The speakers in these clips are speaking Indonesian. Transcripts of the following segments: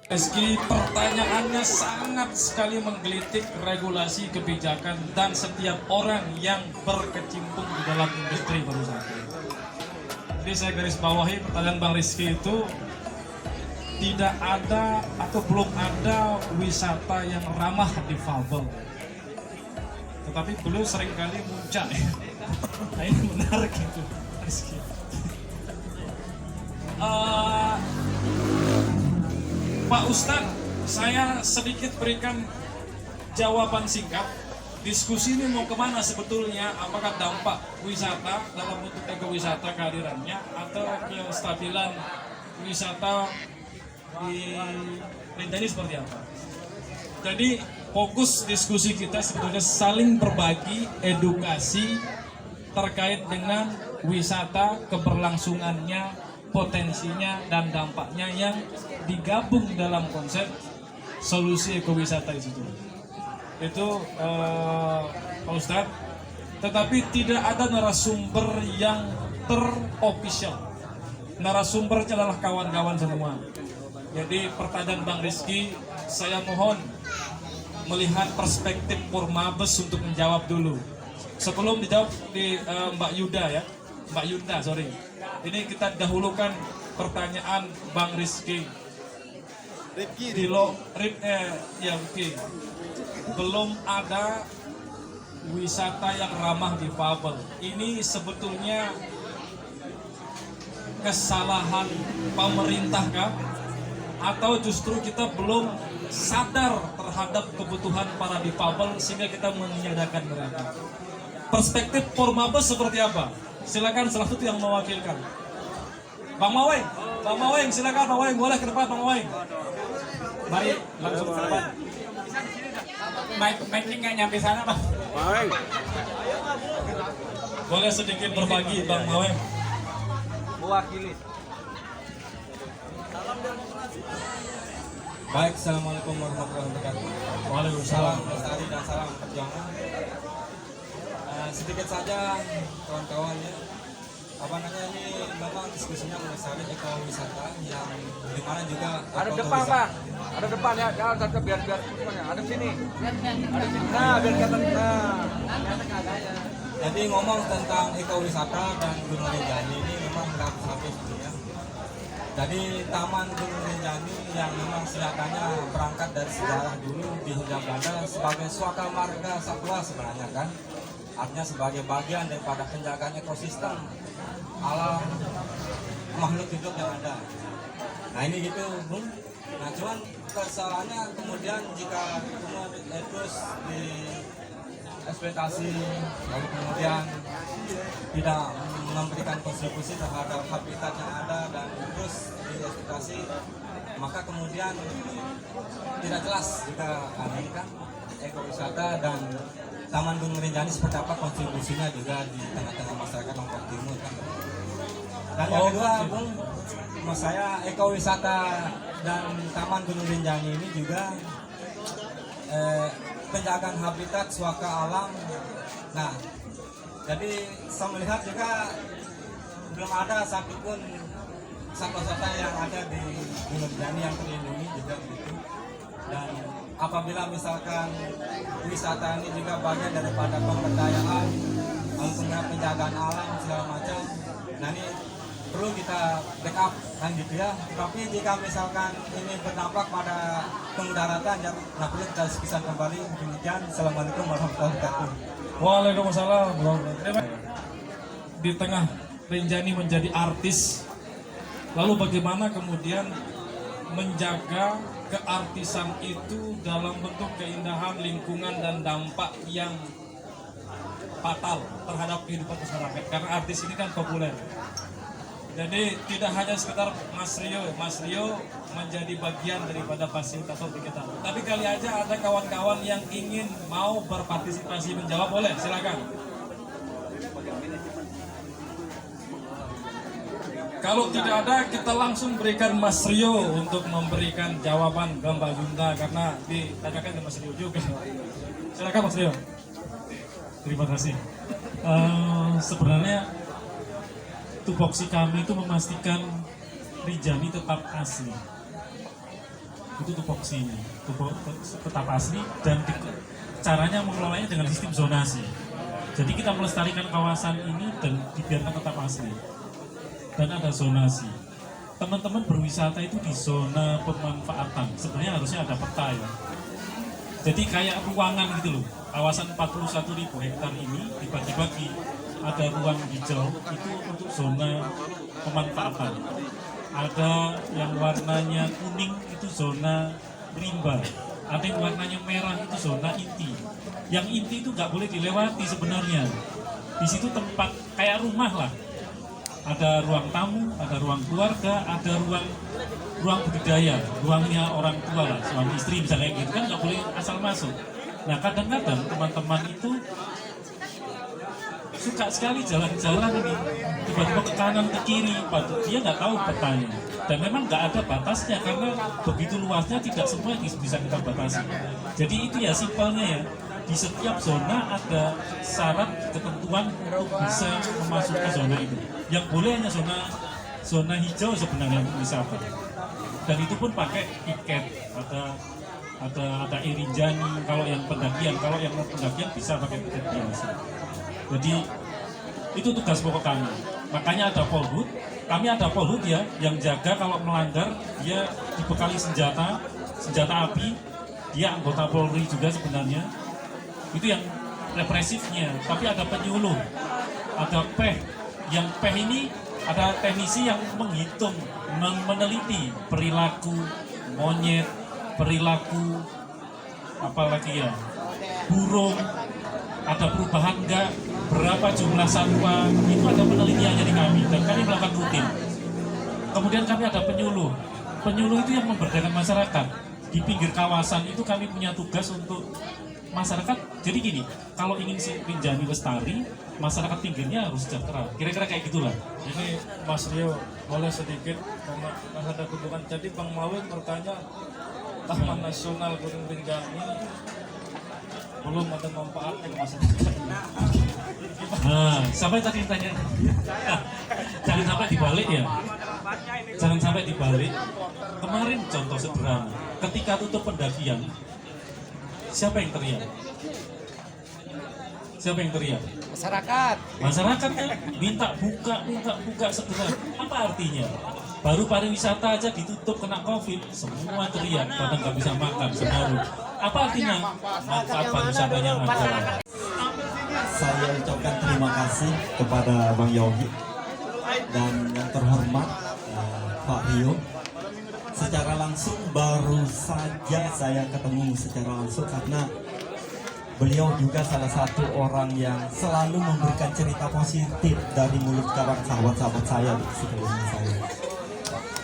Meski pertanyaannya sangat sekali menggelitik regulasi kebijakan dan setiap orang yang berkecimpung di dalam industri pariwisata. Jadi saya garis bawahi pertanyaan Bang Rizky itu tidak ada atau belum ada wisata yang ramah difabel. Tetapi beliau seringkali muncul. Nah ini menarik itu Rizky. Pak Ustadz, saya sedikit berikan jawaban singkat. Diskusi ini mau kemana sebetulnya? Apakah dampak wisata dalam bentuk ekowisata kehadirannya atau kestabilan wisata di Rinjani seperti apa? Jadi fokus diskusi kita sebetulnya saling berbagi edukasi terkait dengan wisata, keberlangsungannya, potensinya dan dampaknya yang digabung dalam konsep solusi ekowisata itu Pak Ustadz. Tetapi tidak ada narasumber yang terofficial. Narasumbernya adalah kawan-kawan semua. Jadi pertanyaan Bang Rizky, saya mohon melihat perspektif Purmabes untuk menjawab dulu. Sebelum dijawab di Mbak Yuda ya, Mbak Yunda sorry. Ini kita dahulukan pertanyaan Bang Rizky. Rifki. Belum ada wisata yang ramah difabel. Ini sebetulnya kesalahan pemerintah kah? Atau justru kita belum sadar terhadap kebutuhan para difabel sehingga kita menyediakan mereka? Perspektif Purmabes seperti apa? Silakan salah satu yang mewakilkan. Bang Maweng, silakan Bang Maweng, boleh ke depan Bang Maweng. Baik, langsung ke depan. Mic-nya nggak nyampe sana Bang. Maweng. Boleh sedikit berbagi Bang Maweng. Mewakili. Baik, assalamualaikum warahmatullahi wabarakatuh. Waalaikumsalam. Salam lestari dan salam perjuangan. Sedikit saja kawan-kawan ya, ini memang diskusinya mengenai ekowisata yang dimana juga ada depan Pak, ada depan ya, jangan tetap biar semuanya ada sini, ada sini, nah biar kelihatan, nah. Jadi ngomong tentang ekowisata dan Gunung Rinjani ini memang berlapis-lapis ya. Jadi Taman Gunung Rinjani yang memang sejatinya berangkat dari sejarah dulu di Hindia Belanda sebagai suaka marga satwa sebenarnya kan. Artinya sebagai bagian daripada penjagaan ekosistem alam makhluk hidup yang ada. Nah ini gitu Bung. Nah cuman kesalahannya kemudian jika terus di eksploitasi lalu kemudian tidak memberikan kontribusi terhadap habitat yang ada dan terus dieksploitasi, maka kemudian tidak jelas jika ini kan ekowisata dan Taman Gunung Rinjani seperti apa kontribusinya juga di tengah-tengah masyarakat Lombok Timur kan. Dan yang kedua, Bung, mas saya ekowisata dan Taman Gunung Rinjani ini juga penjagaan habitat suaka alam. Nah, jadi saya melihat juga belum ada satupun satwa-satwa yang ada di Gunung Rinjani yang terlindungi juga begitu. Dan apabila misalkan wisata ini juga bagian daripada pemberdayaan, kemudian penjagaan alam segala macam, nah ini perlu kita backup kan gitu ya. Tapi jika misalkan ini berdampak pada pendaratan, ya nah perlu kita diskusikan kembali. Demikian, assalamualaikum warahmatullahi wabarakatuh. Waalaikumsalam. Di tengah Rinjani menjadi artis, lalu bagaimana kemudian menjaga keartisan itu dalam bentuk keindahan lingkungan dan dampak yang fatal terhadap kehidupan masyarakat, karena artis ini kan populer. Jadi tidak hanya sekedar Mas Rio menjadi bagian daripada fasilitator di kita, tapi kali aja ada kawan-kawan yang ingin mau berpartisipasi menjawab, boleh silakan. Kalau tidak ada, kita langsung berikan Mas Rio untuk memberikan jawaban ke Mbak Yunda, karena ditanyakan ke Mas Rio juga. Silakan Mas Rio. Terima kasih. Sebenarnya tupoksi kami itu memastikan Rinjani tetap asli. itu tupoksinya, tetap asli, dan caranya mengelolanya dengan sistem zonasi. Jadi kita melestarikan kawasan ini dan dibiarkan tetap asli. Dan ada zonasi. Teman-teman berwisata itu di zona pemanfaatan. Sebenarnya harusnya ada peta ya. Jadi kayak ruangan gitu loh. Kawasan 41.000 hektar ini dibagi-bagi. Ada ruang hijau itu untuk zona pemanfaatan. Ada yang warnanya kuning itu zona rimba. Ada yang warnanya merah itu zona inti. Yang inti itu nggak boleh dilewati sebenarnya. Di situ tempat kayak rumah lah. Ada ruang tamu, ada ruang keluarga, ada ruang budidaya, ruangnya orang tua lah, suami istri misalnya gitu kan nggak boleh asal masuk. Nah kadang-kadang teman-teman itu suka sekali jalan-jalan ini tiba-tiba ke kanan ke kiri, dia nggak tahu petanya dan memang nggak ada batasnya karena begitu luasnya tidak semua bisa kita batasi. Jadi itu ya simpelnya ya, di setiap zona ada syarat ketentuan untuk bisa memasuki zona itu. Yang boleh hanya zona hijau sebenarnya untuk wisata, dan itu pun pakai tiket, ada irinjani kalau yang pendakian, kalau yang non pendakian bisa pakai tiket biasa. Jadi itu tugas pokok kami. Makanya ada Polhut, kami ada Polhut ya yang jaga kalau melanggar dia dibekali senjata api, dia anggota Polri juga sebenarnya. Itu yang represifnya, tapi ada penyuluh, ada PEH. Yang PEH ini ada teknisi yang menghitung, meneliti perilaku monyet, perilaku apalagi ya, burung, ada perubahan enggak, berapa jumlah satwa, itu ada penelitiannya di kami dan kami melakukan rutin. Kemudian kami ada penyuluh itu yang memberdayakan masyarakat. Di pinggir kawasan itu kami punya tugas untuk masyarakat. Jadi gini, kalau ingin si Rinjani lestari, masyarakat pinggirnya harus sejahtera. Kira-kira kayak gitulah. Ini Mas Rio boleh sedikit ada hubungan. Jadi Bang Mawin bertanya, Taman Nasional Gunung Rinjani belum ada manfaatnya ke masyarakat. Nah, sampai tadi tanya, jangan sampai dibalik ya. Jangan sampai dibalik. Kemarin contoh sederhana, ketika tutup pendakian, siapa yang teriak? Siapa yang teriak? Masyarakat kan minta buka segera. Apa artinya? Baru pariwisata aja ditutup kena COVID, semua teriak, padahal nggak bisa makan separuh. Apa artinya? Manfaat pariwisatanya ada. Saya ucapkan terima kasih kepada Bang Yogi dan yang terhormat Pak Rio. Secara langsung baru saja saya ketemu secara langsung karena beliau juga salah satu orang yang selalu memberikan cerita positif dari mulut sekarang sahabat-sahabat saya di sekeliling saya.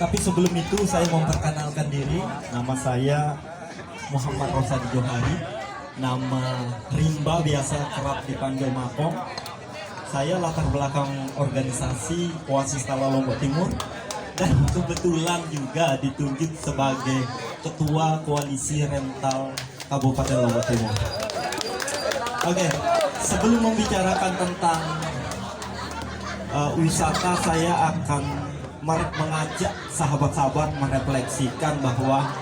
Tapi sebelum itu saya memperkenalkan diri, nama saya Muhammad Rosadi Johari, nama rimba biasa kerap dipanggil Makong. Saya latar belakang organisasi Oasis Tala Lombok Timur dan kebetulan juga ditunjuk sebagai Ketua Koalisi Rental Kabupaten Lombok Timur. Oke, sebelum membicarakan tentang wisata, saya akan mengajak sahabat-sahabat merefleksikan bahwa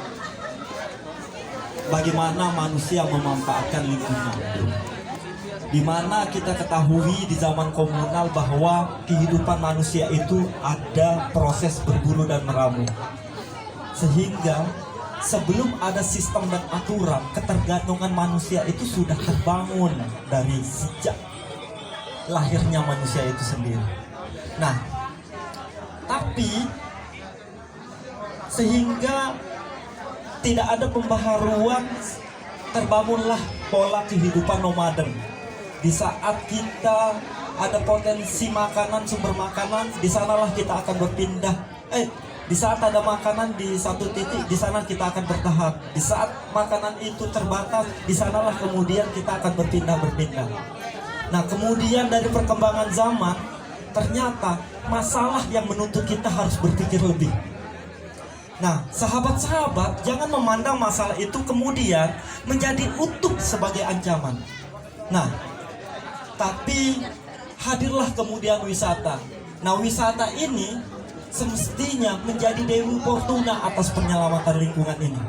bagaimana manusia memanfaatkan lingkungan. Di mana kita ketahui di zaman komunal bahwa kehidupan manusia itu ada proses berburu dan meramu. Sehingga sebelum ada sistem dan aturan, ketergantungan manusia itu sudah terbangun dari sejak lahirnya manusia itu sendiri. Nah, tapi sehingga tidak ada pembaharuan, terbangunlah pola kehidupan nomaden. Di saat kita ada potensi makanan, sumber makanan, di sanalah kita akan berpindah. Di saat ada makanan di satu titik, di sana kita akan bertahap. Di saat makanan itu terbatas, di sanalah kemudian kita akan berpindah-berpindah. Nah, kemudian dari perkembangan zaman, ternyata masalah yang menuntut kita harus berpikir lebih. Nah, sahabat-sahabat, jangan memandang masalah itu kemudian menjadi utuh sebagai ancaman. Nah, tapi hadirlah kemudian wisata. Nah, wisata ini semestinya menjadi Dewi Fortuna atas penyelamatan lingkungan ini.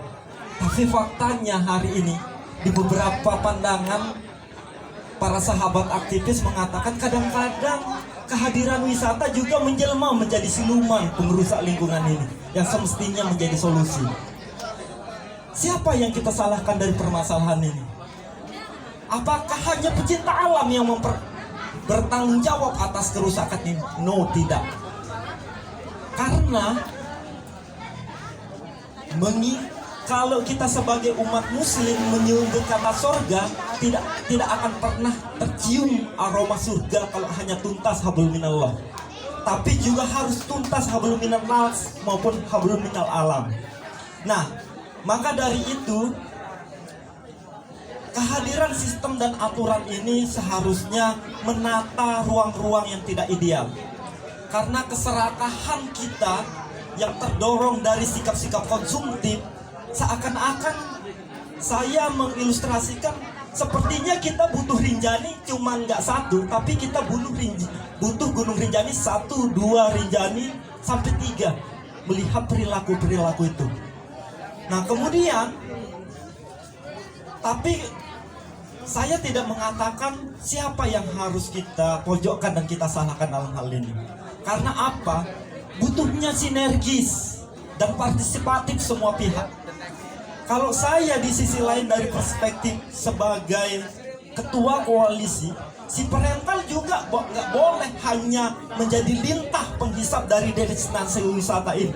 Tapi faktanya hari ini di beberapa pandangan para sahabat aktivis mengatakan kadang-kadang kehadiran wisata juga menjelma menjadi siluman pengrusak lingkungan ini yang semestinya menjadi solusi. Siapa yang kita salahkan dari permasalahan ini? Apakah hanya pecinta alam yang bertanggung jawab atas kerusakan ini? No, tidak. Karena kalau kita sebagai umat muslim menyebut kata surga, tidak akan pernah tercium aroma surga kalau hanya tuntas hablum minallah. Tapi juga harus tuntas hablum minannas maupun hablum minal alam. Nah, maka dari itu kehadiran sistem dan aturan ini seharusnya menata ruang-ruang yang tidak ideal. Karena keserakahan kita yang terdorong dari sikap-sikap konsumtif, seakan-akan saya mengilustrasikan sepertinya kita butuh Rinjani cuma nggak satu, tapi kita butuh Gunung Rinjani 1, 2 Rinjani sampai 3 melihat perilaku-perilaku itu. Nah kemudian, tapi saya tidak mengatakan siapa yang harus kita pojokkan dan kita salahkan dalam hal ini. Karena apa? Butuhnya sinergis dan partisipatif semua pihak. Kalau saya di sisi lain dari perspektif sebagai ketua koalisi, si perental juga nggak boleh hanya menjadi lintah penghisap dari destinasi wisata ini.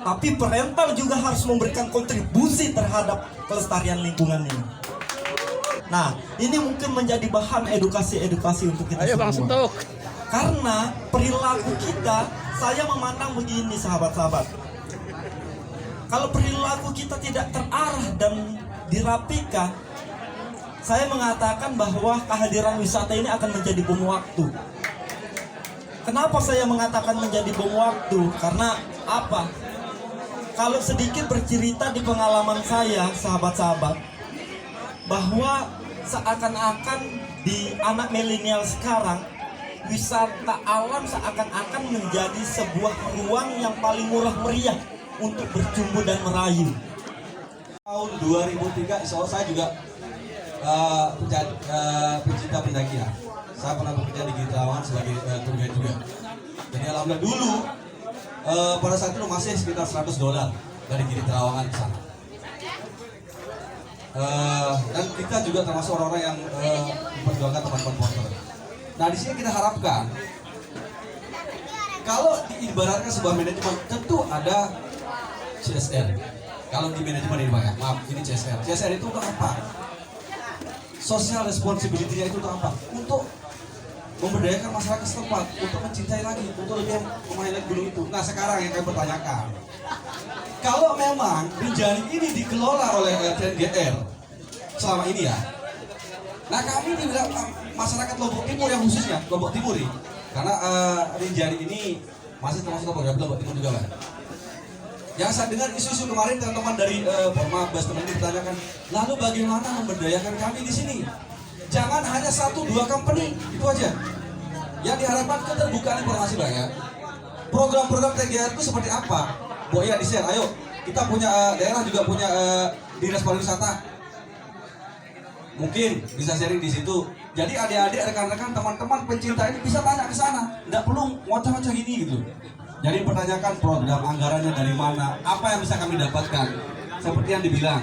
Tapi perental juga harus memberikan kontribusi terhadap kelestarian lingkungan ini. Nah, ini mungkin menjadi bahan edukasi-edukasi untuk kita semua. Bang Sentuk. Karena perilaku kita, saya memandang begini sahabat-sahabat. Kalau perilaku kita tidak terarah dan dirapikan, saya mengatakan bahwa kehadiran wisata ini akan menjadi bom waktu. Kenapa saya mengatakan menjadi bom waktu? Karena apa? Kalau sedikit bercerita di pengalaman saya, sahabat-sahabat, bahwa seakan-akan di anak milenial sekarang, wisata alam seakan-akan menjadi sebuah ruang yang paling murah meriah untuk bercumbu dan merayu. Tahun 2003, insya Allah saya juga pencinta pendakian. Saya pernah bekerja di Gili Trawangan sebagai tour guide juga. Jadi alhamdulillah dulu pada saat itu masih sekitar $100 dari Gili Trawangan ke sana. Dan kita juga termasuk orang-orang yang memperjuangkan teman-teman porter. Nah di sini kita harapkan kalau diibaratkan sebuah manajemen tentu ada CSR. Kalau di manajemen ini Pak ya, maaf ini CSR. CSR itu untuk apa? Social responsibility-nya itu untuk apa? Untuk memberdayakan masyarakat setempat, untuk mencintai lagi, untuk lebih mengenai lagi gunung itu. Nah sekarang yang kami pertanyakan, kalau memang Rinjani ini dikelola oleh TNGR selama ini ya, nah kami di masyarakat Lombok Timur yang khususnya Lombok Timur ini, karena Rinjani ini masih termasuk Lombok Timur juga kan. Yang saya dengar isu-isu kemarin teman-teman dari Forma Bas teman ini bertanyakan, lalu bagaimana memberdayakan kami di sini? Jangan hanya 1-2 company, itu aja. Yang diharapkan keterbukaan informasi banyak. Program-program TGR itu seperti apa? Boleh ya di-share, ayo. Kita punya daerah juga punya dinas pariwisata. Mungkin bisa sharing di situ. Jadi adik-adik, rekan-rekan, teman-teman pencinta ini bisa tanya ke sana. Nggak perlu ngoceh-ngoceh gini gitu. Jadi pertanyakan program anggarannya dari mana, apa yang bisa kami dapatkan. Seperti yang dibilang.